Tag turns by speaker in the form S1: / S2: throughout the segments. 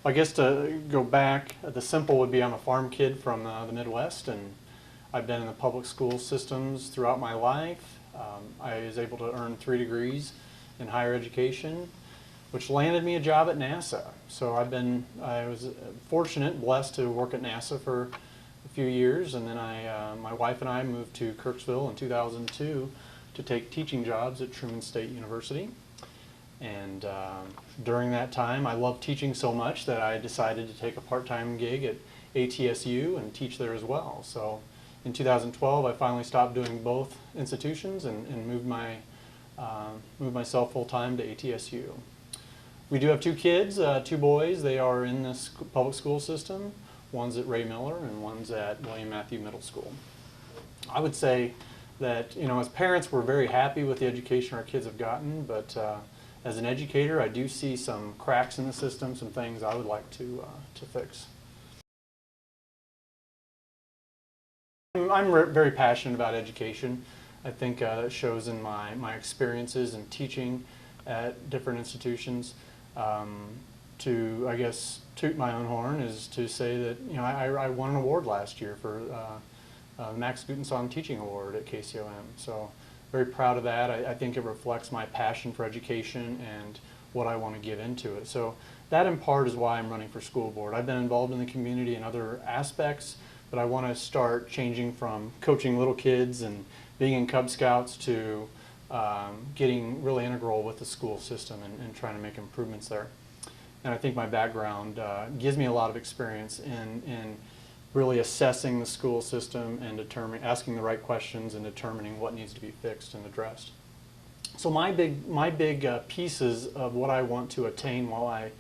S1: I guess to go back, the simple would be I'm a farm kid from the Midwest, and I've been in the public school systems throughout my life. I was able to earn 3 degrees in higher education, which landed me a job at NASA. So I was fortunate, blessed to work at NASA for a few years, and then my wife and I moved to Kirksville in 2002 to take teaching jobs at Truman State University. And during that time, I loved teaching so much that I decided to take a part-time gig at ATSU and teach there as well. So in 2012, I finally stopped doing both institutions and moved myself full-time to ATSU. We do have 2 kids, 2 boys. They are in the public school system. One's at Ray Miller and one's at William Matthew Middle School. I would say that, as parents, we're very happy with the education our kids have gotten, but as an educator, I do see some cracks in the system, some things I would like to fix. I'm very passionate about education. I think that shows in my experiences in teaching at different institutions. To, I guess, toot my own horn is to say that, I won an award last year for the Max Gutensong Teaching Award at KCOM. So very proud of that. I think it reflects my passion for education and what I want to give into it. So that in part is why I'm running for school board. I've been involved in the community in other aspects, but I want to start changing from coaching little kids and being in Cub Scouts to getting really integral with the school system and trying to make improvements there. And I think my background gives me a lot of experience in really assessing the school system and asking the right questions and determining what needs to be fixed and addressed. So my big pieces of what I want to attain while I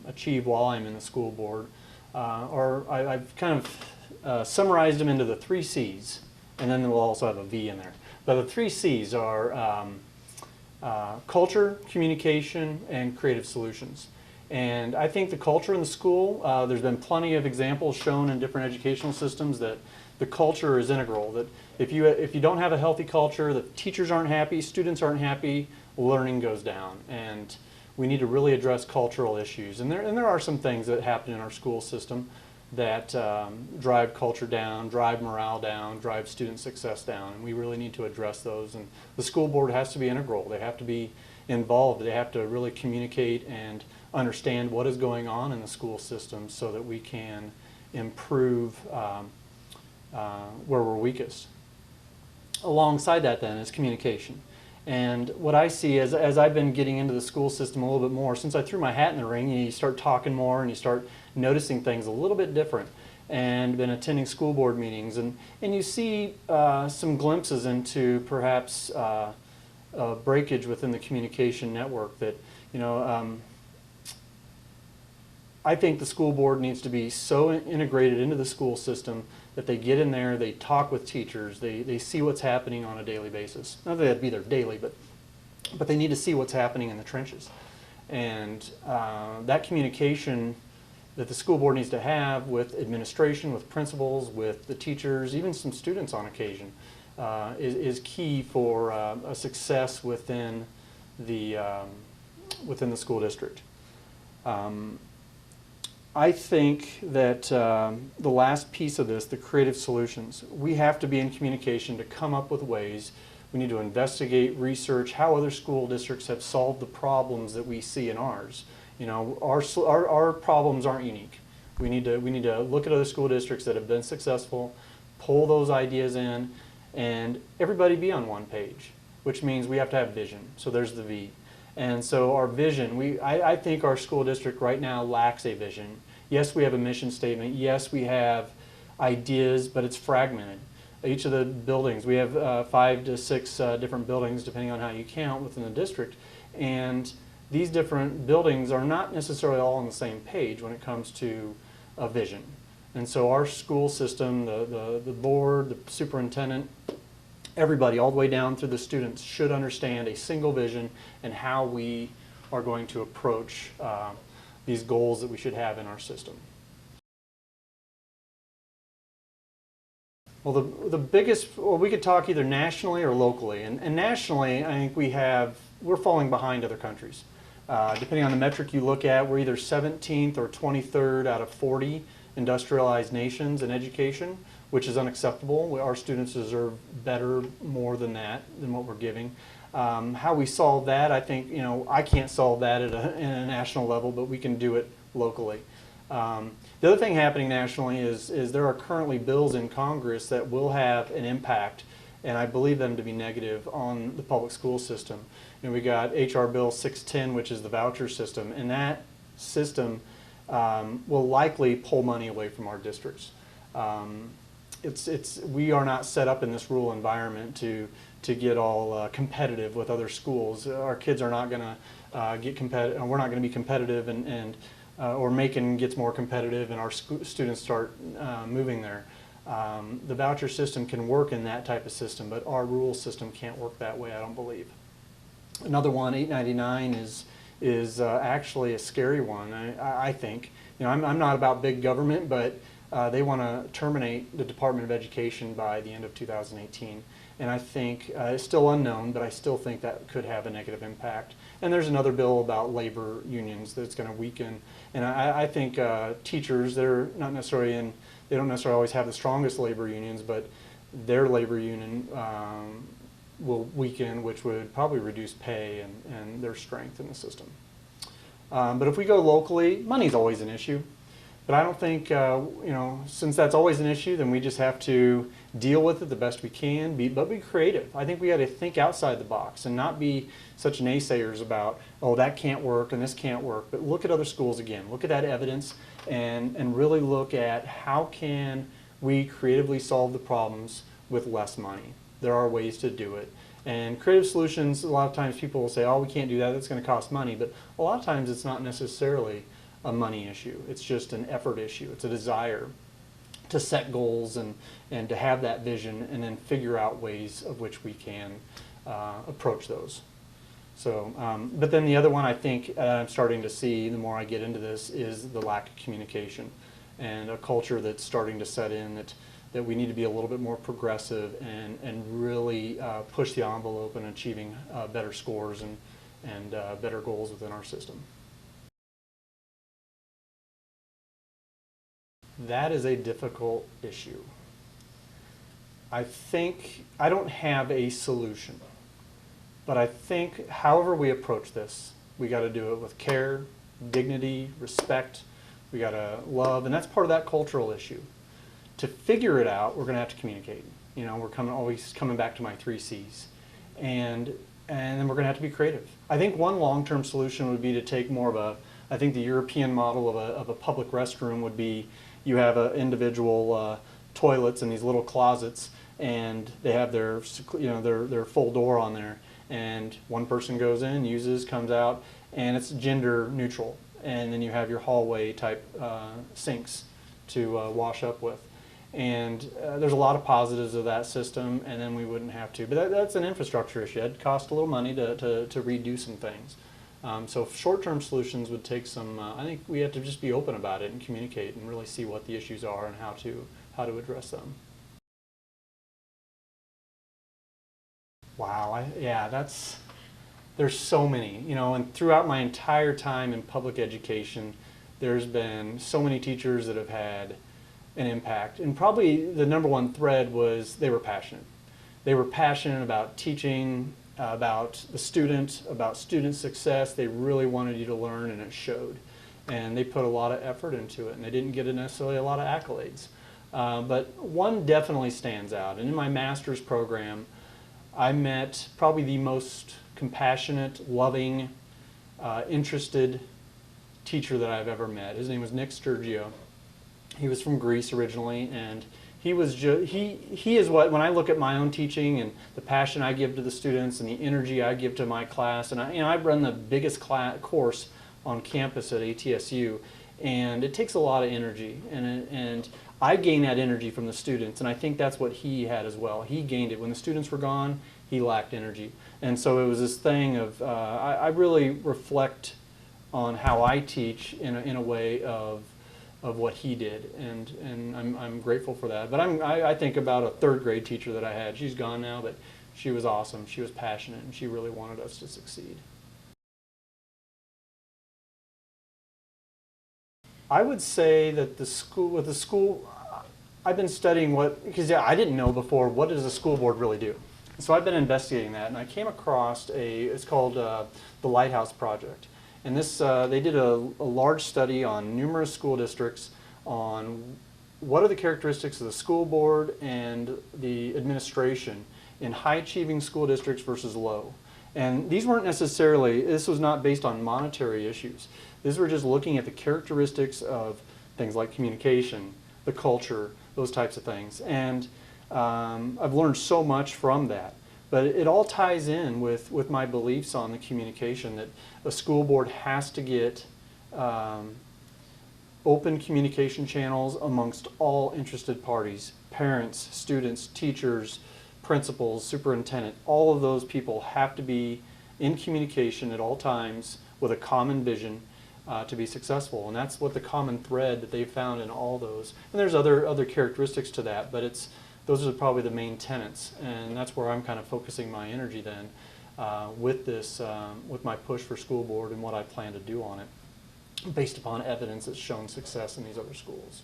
S1: achieve while I'm in the school board I've kind of summarized them into the 3 C's, and then we'll also have a V in there. But the 3 C's are culture, communication, and creative solutions. And I think the culture in the school, there's been plenty of examples shown in different educational systems that the culture is integral. That if you don't have a healthy culture, the teachers aren't happy, students aren't happy, learning goes down. And we need to really address cultural issues. And there are some things that happen in our school system that drive culture down, drive morale down, drive student success down, and we really need to address those. And the school board has to be integral. They have to be involved. They have to really communicate and understand what is going on in the school system so that we can improve where we're weakest. Alongside that then is communication. And what I see as I've been getting into the school system a little bit more, since I threw my hat in the ring, you start talking more and you start noticing things a little bit different, and been attending school board meetings, and you see some glimpses into perhaps a breakage within the communication network that, I think the school board needs to be so integrated into the school system that they get in there, they talk with teachers, they see what's happening on a daily basis. Not that they'd be there daily, but they need to see what's happening in the trenches. And that communication that the school board needs to have with administration, with principals, with the teachers, even some students on occasion, is key for a success within the school district. I think that the last piece of this, the creative solutions, we have to be in communication to come up with ways. We need to investigate, research how other school districts have solved the problems that we see in ours. Our problems aren't unique. We need to look at other school districts that have been successful, pull those ideas in, and everybody be on one page, which means we have to have vision. So there's the V. And so our vision, I think our school district right now lacks a vision. Yes, we have a mission statement. Yes, we have ideas, but it's fragmented. Each of the buildings, we have 5 to 6 different buildings, depending on how you count, within the district. And these different buildings are not necessarily all on the same page when it comes to a vision. And so our school system, the board, the superintendent, everybody all the way down through the students should understand a single vision and how we are going to approach these goals that we should have in our system. Well, the biggest, well, we could talk either nationally or locally. And nationally, I think we're falling behind other countries. Depending on the metric you look at, we're either 17th or 23rd out of 40 industrialized nations in education, which is unacceptable. Our students deserve better, more than that, than what we're giving. How we solve that, I think, I can't solve that at a national level, but we can do it locally. The other thing happening nationally is there are currently bills in Congress that will have an impact, and I believe them to be negative, on the public school system. We got H.R. Bill 610, which is the voucher system, and that system will likely pull money away from our districts. We are not set up in this rural environment to get all competitive with other schools. Our kids are not going to get competitive, we're not going to be competitive, or Macon gets more competitive and our students start moving there. The voucher system can work in that type of system, but our rural system can't work that way, I don't believe. Another one, 899, is actually a scary one, I think. I'm not about big government, but they want to terminate the Department of Education by the end of 2018. And I think it's still unknown, but I still think that could have a negative impact. And there's another bill about labor unions that's going to weaken. And I think teachers, they don't necessarily always have the strongest labor unions, but their labor union will weaken, which would probably reduce pay and their strength in the system. But if we go locally, money's always an issue. But I don't think, since that's always an issue, then we just have to deal with it the best we can, but be creative. I think we got to think outside the box and not be such naysayers about, oh, that can't work and this can't work. But look at other schools again. Look at that evidence and really look at how can we creatively solve the problems with less money. There are ways to do it. And creative solutions, a lot of times people will say, oh, we can't do that, that's going to cost money. But a lot of times it's not necessarily a money issue. It's just an effort issue. It's a desire to set goals and to have that vision and then figure out ways of which we can approach those. So, but then the other one I think I'm starting to see the more I get into this is the lack of communication and a culture that's starting to set in that we need to be a little bit more progressive and really push the envelope in achieving better scores and better goals within our system. That is a difficult issue. I think I don't have a solution, but I think however we approach this, we got to do it with care, dignity, respect. We got to love, and that's part of that cultural issue. To figure it out, we're going to have to communicate. We're always coming back to my 3 C's, and then we're going to have to be creative. I think one long-term solution would be to take more of I think the European model of a public restroom would be you have individual toilets in these little closets, and they have their full door on there, and one person goes in, uses, comes out, and it's gender neutral. And then you have your hallway type sinks to wash up with. And there's a lot of positives of that system, and then we wouldn't have to. But that's an infrastructure issue. It'd cost a little money to redo some things. So short-term solutions would take some, I think we have to just be open about it and communicate and really see what the issues are and how to address them. Wow, there's so many, and throughout my entire time in public education, there's been so many teachers that have had an impact. And probably the number one thread was they were passionate. They were passionate about teaching, about the student, about student success. They really wanted you to learn, and it showed. And they put a lot of effort into it, and they didn't get necessarily a lot of accolades. But one definitely stands out. And in my master's program, I met probably the most compassionate, loving, interested teacher that I've ever met. His name was Nick Sturgio. He was from Greece originally, and he is what, when I look at my own teaching and the passion I give to the students and the energy I give to my class, and I run the biggest course on campus at ATSU, and it takes a lot of energy, and I gain that energy from the students, and I think that's what he had as well. He gained it. When the students were gone, he lacked energy. And so it was this thing of, I really reflect on how I teach in a way of what he did, and I'm grateful for that. But I think about a third grade teacher that I had. She's gone now, but she was awesome. She was passionate, and she really wanted us to succeed. I would say that with the school, I've been studying because I didn't know before, what does a school board really do? So I've been investigating that, and I came across it's called the Lighthouse Project. And this, they did a large study on numerous school districts on what are the characteristics of the school board and the administration in high-achieving school districts versus low. And these weren't necessarily, this was not based on monetary issues. These were just looking at the characteristics of things like communication, the culture, those types of things. And I've learned so much from that. But it all ties in with my beliefs on the communication, that a school board has to get open communication channels amongst all interested parties, parents, students, teachers, principals, superintendent. All of those people have to be in communication at all times with a common vision to be successful. And that's what the common thread that they've found in all those. And there's other characteristics to that, but those are probably the main tenets. And that's where I'm kind of focusing my energy then with my push for school board and what I plan to do on it, based upon evidence that's shown success in these other schools.